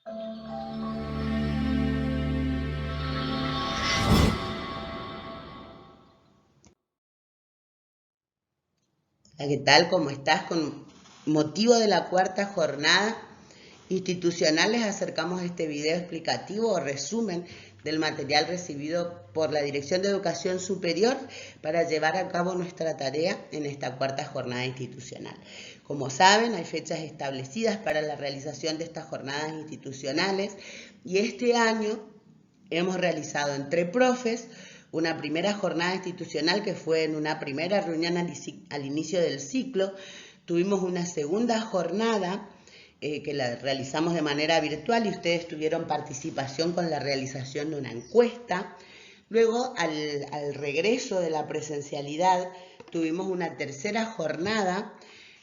Hola, ¿qué tal? ¿Cómo estás? Con motivo de la cuarta jornada institucional les acercamos este video explicativo o resumen del material recibido por la Dirección de Educación Superior para llevar a cabo nuestra tarea en esta cuarta jornada institucional. Como saben, hay fechas establecidas para la realización de estas jornadas institucionales y este año hemos realizado entre profes una primera jornada institucional que fue en una primera reunión al inicio del ciclo. Tuvimos una segunda jornada que la realizamos de manera virtual y ustedes tuvieron participación con la realización de una encuesta. Luego, al regreso de la presencialidad, tuvimos una tercera jornada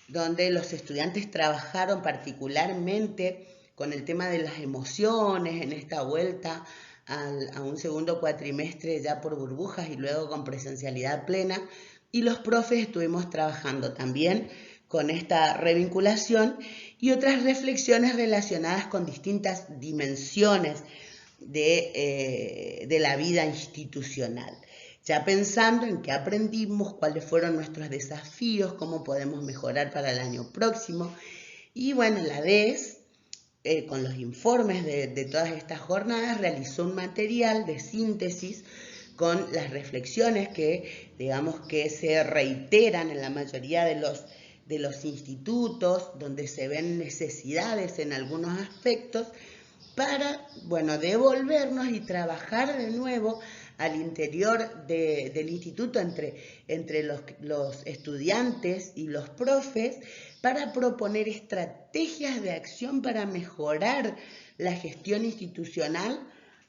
donde los estudiantes trabajaron particularmente con el tema de las emociones en esta vuelta a un segundo cuatrimestre ya por burbujas y luego con presencialidad plena. Y los profes estuvimos trabajando también con esta revinculación y otras reflexiones relacionadas con distintas dimensiones de la vida institucional. Ya pensando en qué aprendimos, cuáles fueron nuestros desafíos, cómo podemos mejorar para el año próximo. Y bueno, la DES, con los informes de todas estas jornadas, realizó un material de síntesis con las reflexiones que, digamos, que se reiteran en la mayoría de los institutos, donde se ven necesidades en algunos aspectos, para, bueno, devolvernos y trabajar de nuevo al interior del instituto entre los estudiantes y los profes para proponer estrategias de acción para mejorar la gestión institucional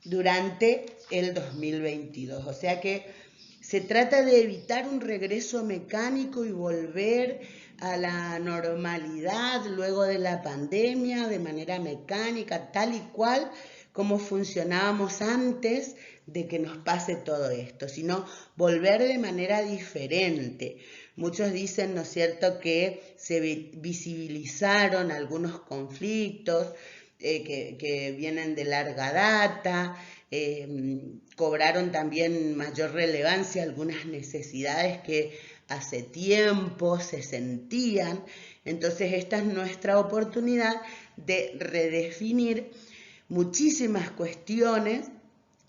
durante el 2022. O sea que se trata de evitar un regreso mecánico y volver a la normalidad luego de la pandemia de manera mecánica, tal y cual como funcionábamos antes de que nos pase todo esto, sino volver de manera diferente. Muchos dicen, ¿no es cierto?, que se visibilizaron algunos conflictos que vienen de larga data, cobraron también mayor relevancia algunas necesidades que hace tiempo se sentían. Entonces esta es nuestra oportunidad de redefinir muchísimas cuestiones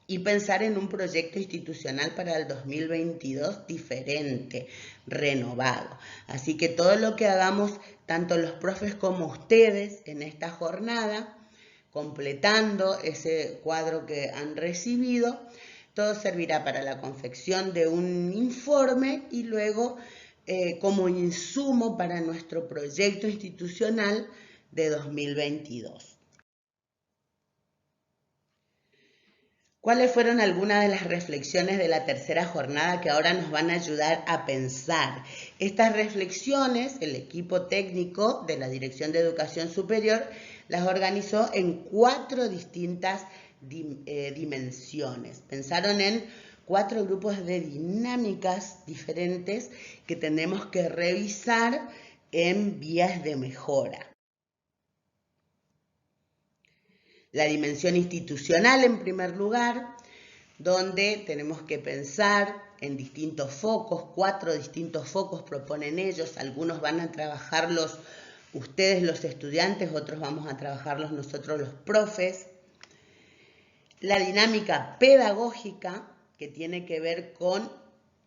y pensar en un proyecto institucional para el 2022 diferente, renovado. Así que todo lo que hagamos, tanto los profes como ustedes en esta jornada, completando ese cuadro que han recibido, todo servirá para la confección de un informe y luego como insumo para nuestro proyecto institucional de 2022. ¿Cuáles fueron algunas de las reflexiones de la tercera jornada que ahora nos van a ayudar a pensar? Estas reflexiones, el equipo técnico de la Dirección de Educación Superior las organizó en 4 distintas dimensiones. Pensaron en 4 grupos de dinámicas diferentes que tenemos que revisar en vías de mejora. La dimensión institucional, en primer lugar, donde tenemos que pensar en distintos focos, 4 distintos focos proponen ellos, algunos van a trabajarlos ustedes los estudiantes, otros vamos a trabajarlos nosotros los profes. La dinámica pedagógica, que tiene que ver con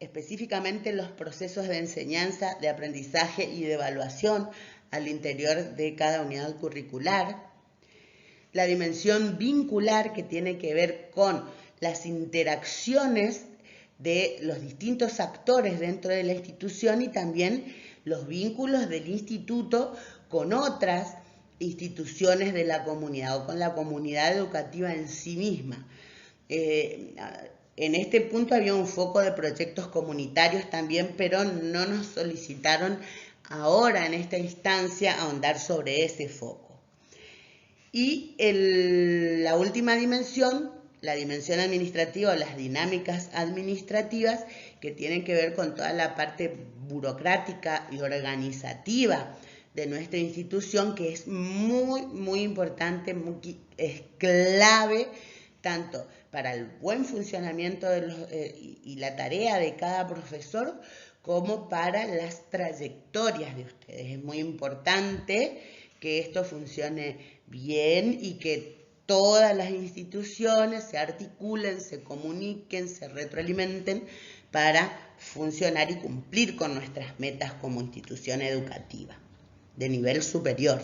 específicamente los procesos de enseñanza, de aprendizaje y de evaluación al interior de cada unidad curricular. La dimensión vincular, que tiene que ver con las interacciones de los distintos actores dentro de la institución y también los vínculos del instituto con otras instituciones de la comunidad o con la comunidad educativa en sí misma. En este punto había un foco de proyectos comunitarios también, pero no nos solicitaron ahora en esta instancia ahondar sobre ese foco. Y la última dimensión, la dimensión administrativa o las dinámicas administrativas que tienen que ver con toda la parte burocrática y organizativa de nuestra institución, que es muy, muy importante, es clave tanto para el buen funcionamiento y la tarea de cada profesor, como para las trayectorias de ustedes. Es muy importante que esto funcione bien y que todas las instituciones se articulen, se comuniquen, se retroalimenten para funcionar y cumplir con nuestras metas como institución educativa de nivel superior.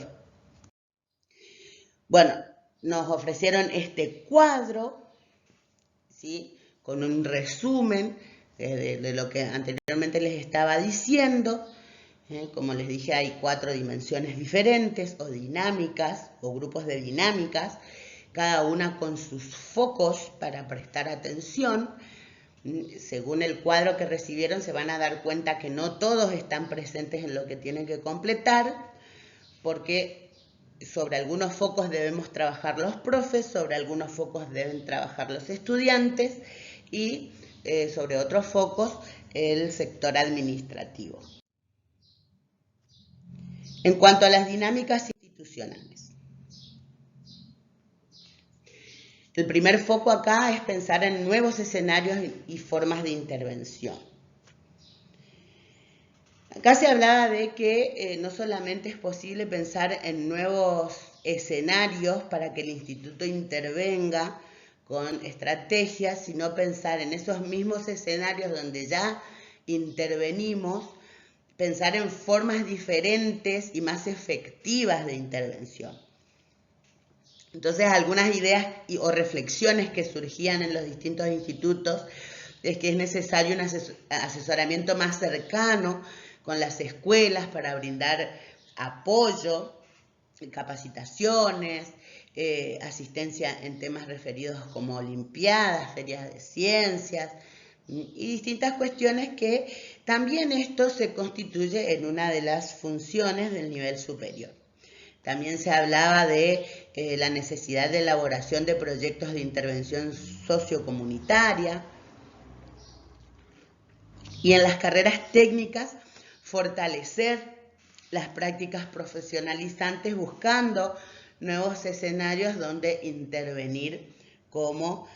Bueno, nos ofrecieron este cuadro, ¿sí?, con un resumen de lo que anteriormente les estaba diciendo. Como les dije, hay 4 dimensiones diferentes o dinámicas o grupos de dinámicas, cada una con sus focos para prestar atención. Según el cuadro que recibieron se van a dar cuenta que no todos están presentes en lo que tienen que completar, porque sobre algunos focos debemos trabajar los profes, sobre algunos focos deben trabajar los estudiantes y sobre otros focos el sector administrativo. En cuanto a las dinámicas institucionales, el primer foco acá es pensar en nuevos escenarios y formas de intervención. Acá se hablaba de que no solamente es posible pensar en nuevos escenarios para que el instituto intervenga con estrategias, sino pensar en esos mismos escenarios donde ya intervenimos, pensar en formas diferentes y más efectivas de intervención. Entonces, algunas ideas o reflexiones que surgían en los distintos institutos es que es necesario un asesoramiento más cercano con las escuelas para brindar apoyo, capacitaciones, asistencia en temas referidos como olimpiadas, ferias de ciencias y distintas cuestiones que también esto se constituye en una de las funciones del nivel superior. También se hablaba de la necesidad de elaboración de proyectos de intervención sociocomunitaria y en las carreras técnicas fortalecer las prácticas profesionalizantes buscando nuevos escenarios donde intervenir como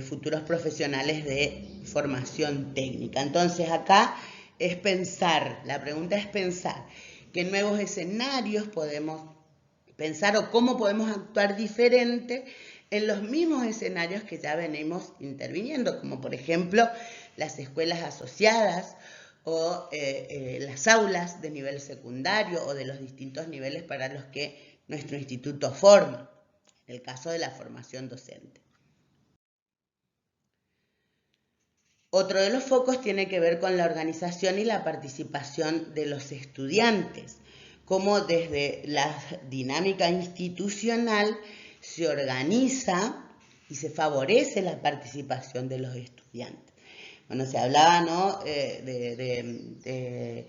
futuros profesionales de formación técnica. Entonces acá es pensar, la pregunta es pensar qué nuevos escenarios podemos pensar o cómo podemos actuar diferente en los mismos escenarios que ya venimos interviniendo, como por ejemplo las escuelas asociadas o las aulas de nivel secundario o de los distintos niveles para los que nuestro instituto forma, en el caso de la formación docente. Otro de los focos tiene que ver con la organización y la participación de los estudiantes, cómo desde la dinámica institucional se organiza y se favorece la participación de los estudiantes. Bueno, se hablaba, ¿no?, de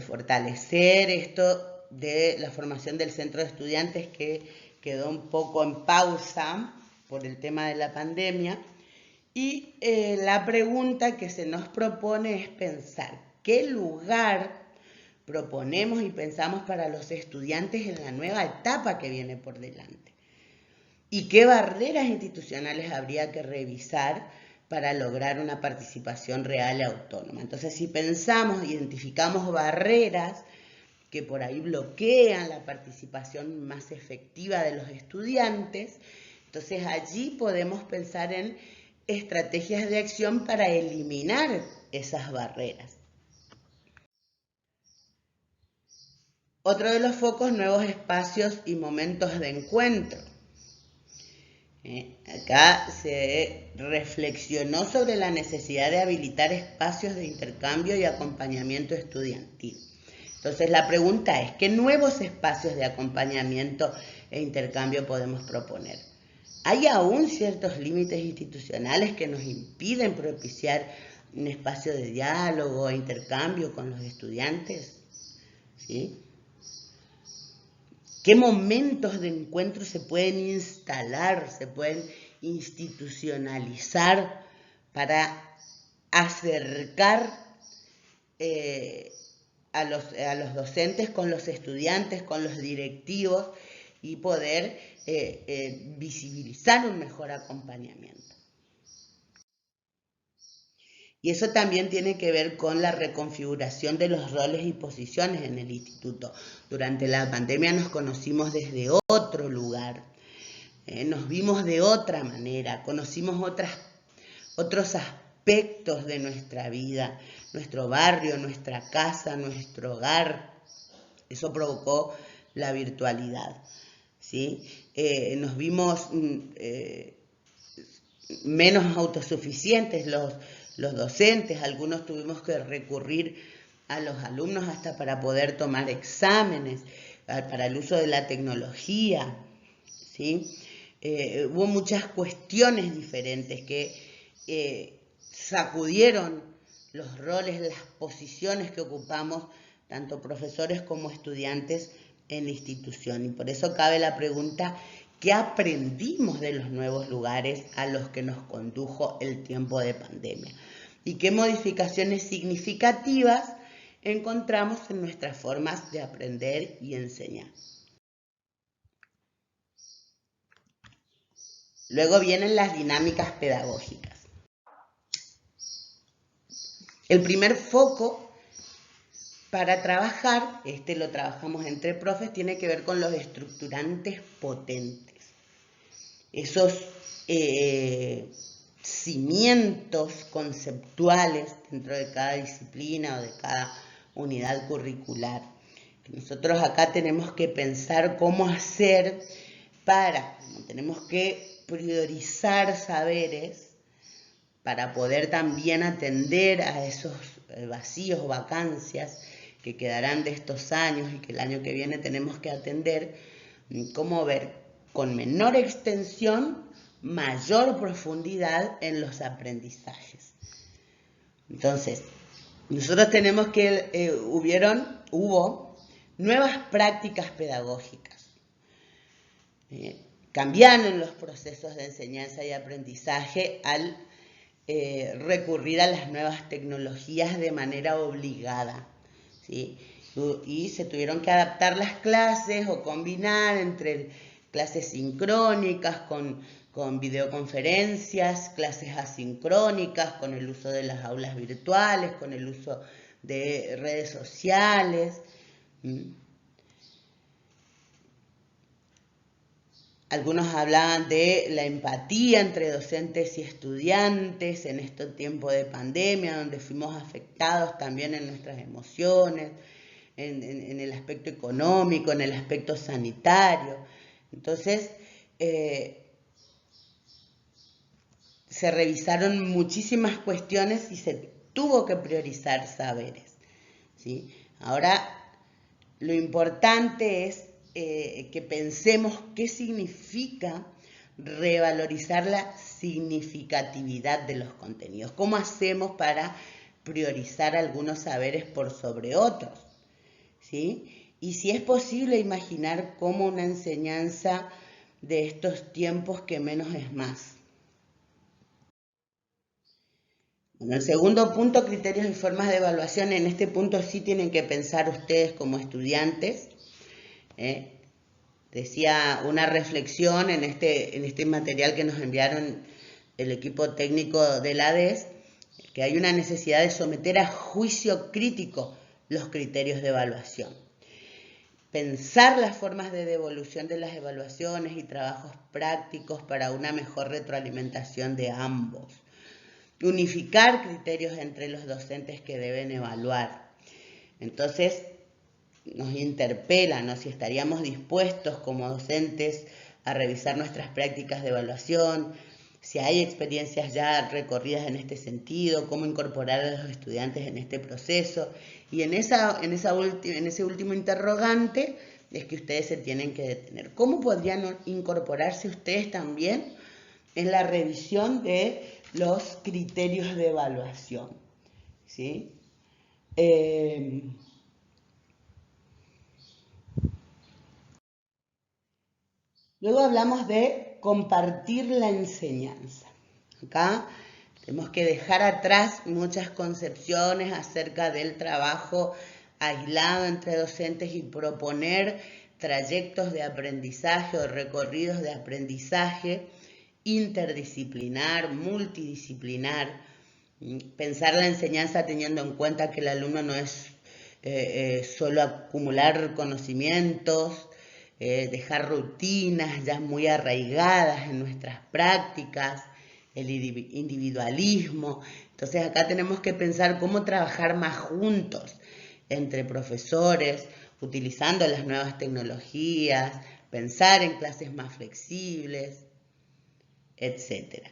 fortalecer esto de la formación del centro de estudiantes, que quedó un poco en pausa por el tema de la pandemia. Y la pregunta que se nos propone es pensar qué lugar proponemos y pensamos para los estudiantes en la nueva etapa que viene por delante. Y qué barreras institucionales habría que revisar para lograr una participación real y autónoma. Entonces, si pensamos, identificamos barreras que por ahí bloquean la participación más efectiva de los estudiantes, entonces allí podemos pensar en estrategias de acción para eliminar esas barreras. Otro de los focos, nuevos espacios y momentos de encuentro. Acá se reflexionó sobre la necesidad de habilitar espacios de intercambio y acompañamiento estudiantil. Entonces la pregunta es, ¿qué nuevos espacios de acompañamiento e intercambio podemos proponer? ¿Hay aún ciertos límites institucionales que nos impiden propiciar un espacio de diálogo e intercambio con los estudiantes? ¿Sí? ¿Qué momentos de encuentro se pueden instalar, se pueden institucionalizar para acercar a los docentes con los estudiantes, con los directivos y poder visibilizar un mejor acompañamiento. Y eso también tiene que ver con la reconfiguración de los roles y posiciones en el instituto. Durante la pandemia nos conocimos desde otro lugar, nos vimos de otra manera, conocimos otros aspectos de nuestra vida, nuestro barrio, nuestra casa, nuestro hogar. Eso provocó la virtualidad, ¿sí? Nos vimos menos autosuficientes los docentes, algunos tuvimos que recurrir a los alumnos hasta para poder tomar exámenes, para el uso de la tecnología, ¿sí? Hubo muchas cuestiones diferentes que sacudieron los roles, las posiciones que ocupamos, tanto profesores como estudiantes en la institución. Y por eso cabe la pregunta, ¿qué aprendimos de los nuevos lugares a los que nos condujo el tiempo de pandemia? ¿Y qué modificaciones significativas encontramos en nuestras formas de aprender y enseñar? Luego vienen las dinámicas pedagógicas. El primer foco para trabajar, lo trabajamos entre profes, tiene que ver con los estructurantes potentes. Esos cimientos conceptuales dentro de cada disciplina o de cada unidad curricular. Nosotros acá tenemos que pensar cómo hacer tenemos que priorizar saberes para poder también atender a esos vacíos o vacancias que quedarán de estos años y que el año que viene tenemos que atender, cómo ver con menor extensión, mayor profundidad en los aprendizajes. Entonces, nosotros tenemos que, hubo nuevas prácticas pedagógicas. Cambiaron los procesos de enseñanza y aprendizaje al recurrir a las nuevas tecnologías de manera obligada, ¿sí? Y se tuvieron que adaptar las clases o combinar entre clases sincrónicas con videoconferencias, clases asincrónicas, con el uso de las aulas virtuales, con el uso de redes sociales. Algunos hablaban de la empatía entre docentes y estudiantes en este tiempo de pandemia, donde fuimos afectados también en nuestras emociones, en el aspecto económico, en el aspecto sanitario. Entonces, se revisaron muchísimas cuestiones y se tuvo que priorizar saberes, ¿sí? Ahora, lo importante es que pensemos qué significa revalorizar la significatividad de los contenidos. ¿Cómo hacemos para priorizar algunos saberes por sobre otros? ¿Sí? Y si es posible imaginar cómo una enseñanza de estos tiempos que menos es más. Bueno, el segundo punto, criterios y formas de evaluación. En este punto sí tienen que pensar ustedes como estudiantes. Decía una reflexión en este material que nos enviaron el equipo técnico de la ADES, que hay una necesidad de someter a juicio crítico los criterios de evaluación. Pensar las formas de devolución de las evaluaciones y trabajos prácticos para una mejor retroalimentación de ambos. Unificar criterios entre los docentes que deben evaluar. Entonces, nos interpela, ¿no? Si estaríamos dispuestos como docentes a revisar nuestras prácticas de evaluación, si hay experiencias ya recorridas en este sentido, cómo incorporar a los estudiantes en este proceso. Y en ese último interrogante es que ustedes se tienen que detener. ¿Cómo podrían incorporarse ustedes también en la revisión de los criterios de evaluación? ¿Sí? Luego hablamos de compartir la enseñanza. Acá tenemos que dejar atrás muchas concepciones acerca del trabajo aislado entre docentes y proponer trayectos de aprendizaje o recorridos de aprendizaje interdisciplinar, multidisciplinar, pensar la enseñanza teniendo en cuenta que el alumno no es solo acumular conocimientos, dejar rutinas ya muy arraigadas en nuestras prácticas, el individualismo. Entonces acá tenemos que pensar cómo trabajar más juntos entre profesores, utilizando las nuevas tecnologías, pensar en clases más flexibles, etcétera,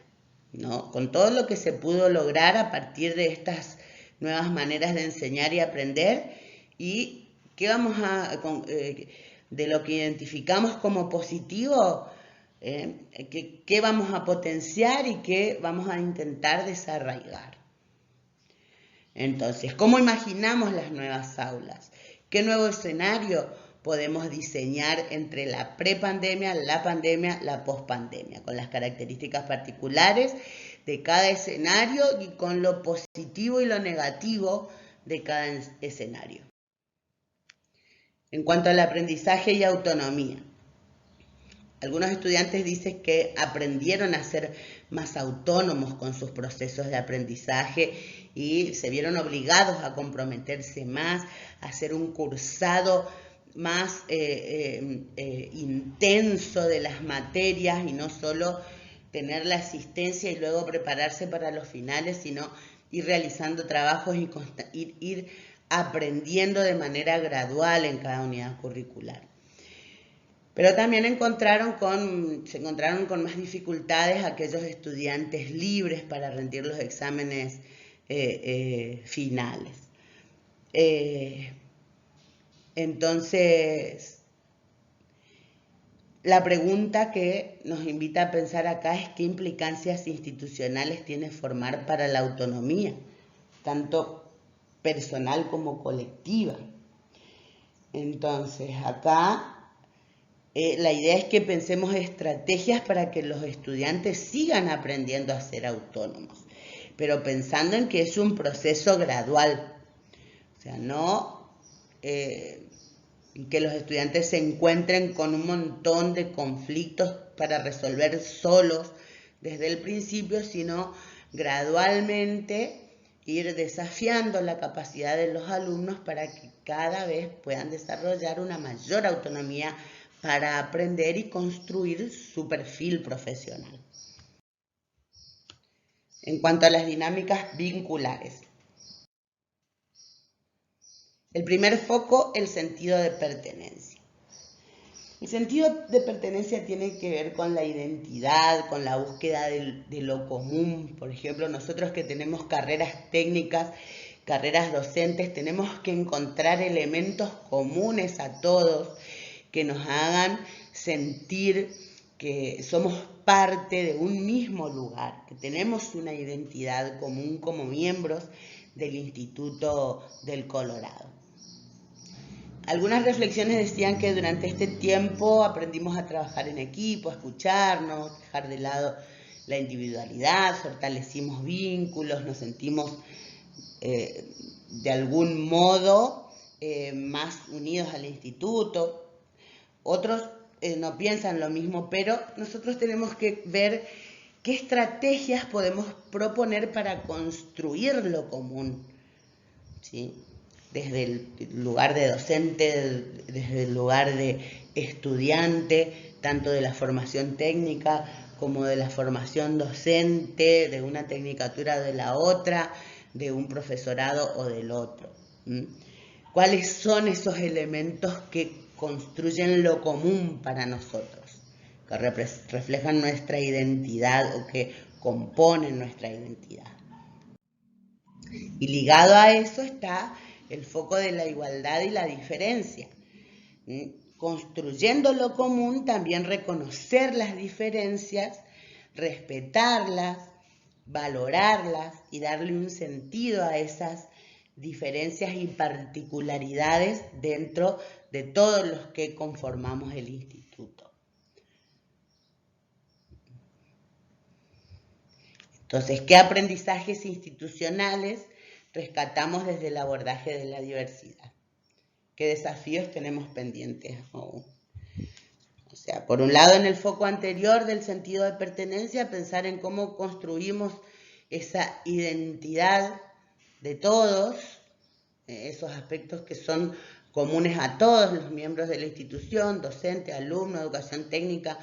¿no? Con todo lo que se pudo lograr a partir de estas nuevas maneras de enseñar y aprender, y qué vamos de lo que identificamos como positivo, qué vamos a potenciar y qué vamos a intentar desarraigar. Entonces, ¿cómo imaginamos las nuevas aulas? ¿Qué nuevo escenario podemos diseñar entre la prepandemia, la pandemia, la pospandemia, con las características particulares de cada escenario y con lo positivo y lo negativo de cada escenario? En cuanto al aprendizaje y autonomía, algunos estudiantes dicen que aprendieron a ser más autónomos con sus procesos de aprendizaje y se vieron obligados a comprometerse más, a hacer un cursado más intenso de las materias y no solo tener la asistencia y luego prepararse para los finales, sino ir realizando trabajos y ir aprendiendo de manera gradual en cada unidad curricular. Pero también se encontraron con más dificultades aquellos estudiantes libres para rendir los exámenes finales. Entonces, la pregunta que nos invita a pensar acá es qué implicancias institucionales tiene formar para la autonomía, tanto personal como colectiva. Entonces, acá la idea es que pensemos estrategias para que los estudiantes sigan aprendiendo a ser autónomos, pero pensando en que es un proceso gradual. O sea, no que los estudiantes se encuentren con un montón de conflictos para resolver solos desde el principio, sino gradualmente ir desafiando la capacidad de los alumnos para que cada vez puedan desarrollar una mayor autonomía para aprender y construir su perfil profesional. En cuanto a las dinámicas vinculares, el primer foco, el sentido de pertenencia. El sentido de pertenencia tiene que ver con la identidad, con la búsqueda de lo común. Por ejemplo, nosotros que tenemos carreras técnicas, carreras docentes, tenemos que encontrar elementos comunes a todos que nos hagan sentir que somos parte de un mismo lugar, que tenemos una identidad común como miembros del Instituto del Colorado. Algunas reflexiones decían que durante este tiempo aprendimos a trabajar en equipo, a escucharnos, dejar de lado la individualidad, fortalecimos vínculos, nos sentimos de algún modo más unidos al instituto. Otros no piensan lo mismo, pero nosotros tenemos que ver qué estrategias podemos proponer para construir lo común, ¿sí? Desde el lugar de docente, desde el lugar de estudiante, tanto de la formación técnica como de la formación docente, de una tecnicatura o de la otra, de un profesorado o del otro. ¿Cuáles son esos elementos que construyen lo común para nosotros, que reflejan nuestra identidad o que componen nuestra identidad? Y ligado a eso está el foco de la igualdad y la diferencia. Construyendo lo común, también reconocer las diferencias, respetarlas, valorarlas y darle un sentido a esas diferencias y particularidades dentro de todos los que conformamos el instituto. Entonces, ¿qué aprendizajes institucionales rescatamos desde el abordaje de la diversidad? qué desafíos tenemos pendientes aún. O sea, por un lado, en el foco anterior del sentido de pertenencia, pensar en cómo construimos esa identidad de todos, esos aspectos que son comunes a todos los miembros de la institución, docente, alumno, educación técnica,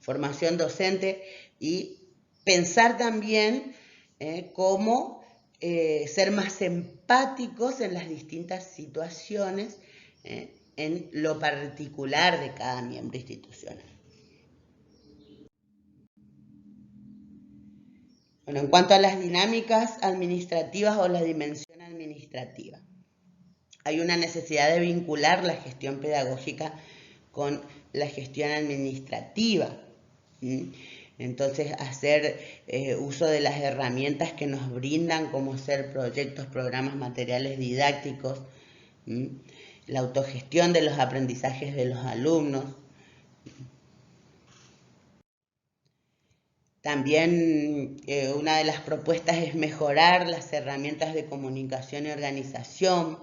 formación docente, y pensar también cómo ser más empáticos en las distintas situaciones, en lo particular de cada miembro institucional. Bueno, en cuanto a las dinámicas administrativas o la dimensión administrativa, hay una necesidad de vincular la gestión pedagógica con la gestión administrativa. Entonces, hacer uso de las herramientas que nos brindan, como hacer proyectos, programas, materiales didácticos, la autogestión de los aprendizajes de los alumnos. También una de las propuestas es mejorar las herramientas de comunicación y organización.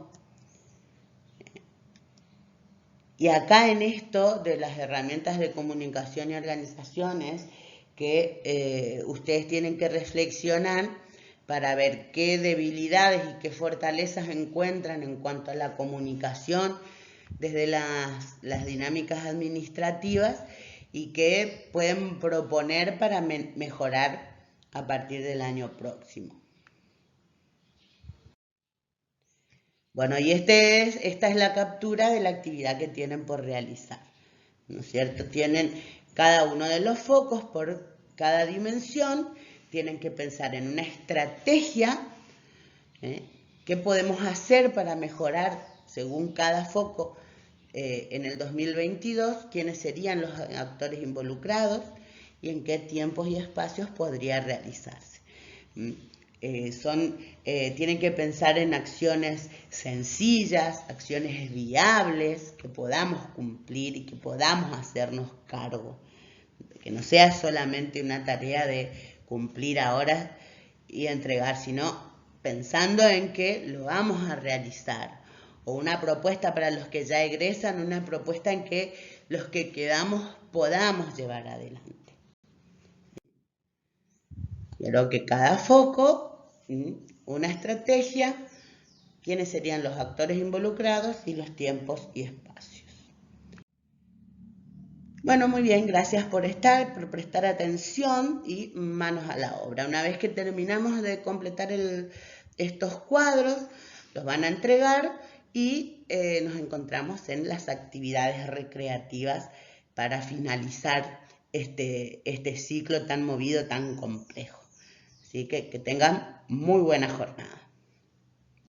Y acá en esto de las herramientas de comunicación y organizaciones, que ustedes tienen que reflexionar para ver qué debilidades y qué fortalezas encuentran en cuanto a la comunicación desde las dinámicas administrativas y qué pueden proponer para mejorar a partir del año próximo. Bueno, y esta es la captura de la actividad que tienen por realizar, ¿no es cierto? Tienen cada uno de los focos por cada dimensión, tienen que pensar en una estrategia, qué podemos hacer para mejorar según cada foco en el 2022, quiénes serían los actores involucrados y en qué tiempos y espacios podría realizarse. Tienen que pensar en acciones sencillas, acciones viables, que podamos cumplir y que podamos hacernos cargo. Que no sea solamente una tarea de cumplir ahora y entregar, sino pensando en que lo vamos a realizar. O una propuesta para los que ya egresan, una propuesta en que los que quedamos podamos llevar adelante. Quiero que cada foco, una estrategia, quiénes serían los actores involucrados y los tiempos y espacios. Bueno, muy bien, gracias por prestar atención y manos a la obra. Una vez que terminamos de completar estos cuadros, los van a entregar y nos encontramos en las actividades recreativas para finalizar este ciclo tan movido, tan complejo. Así que tengan muy buena jornada.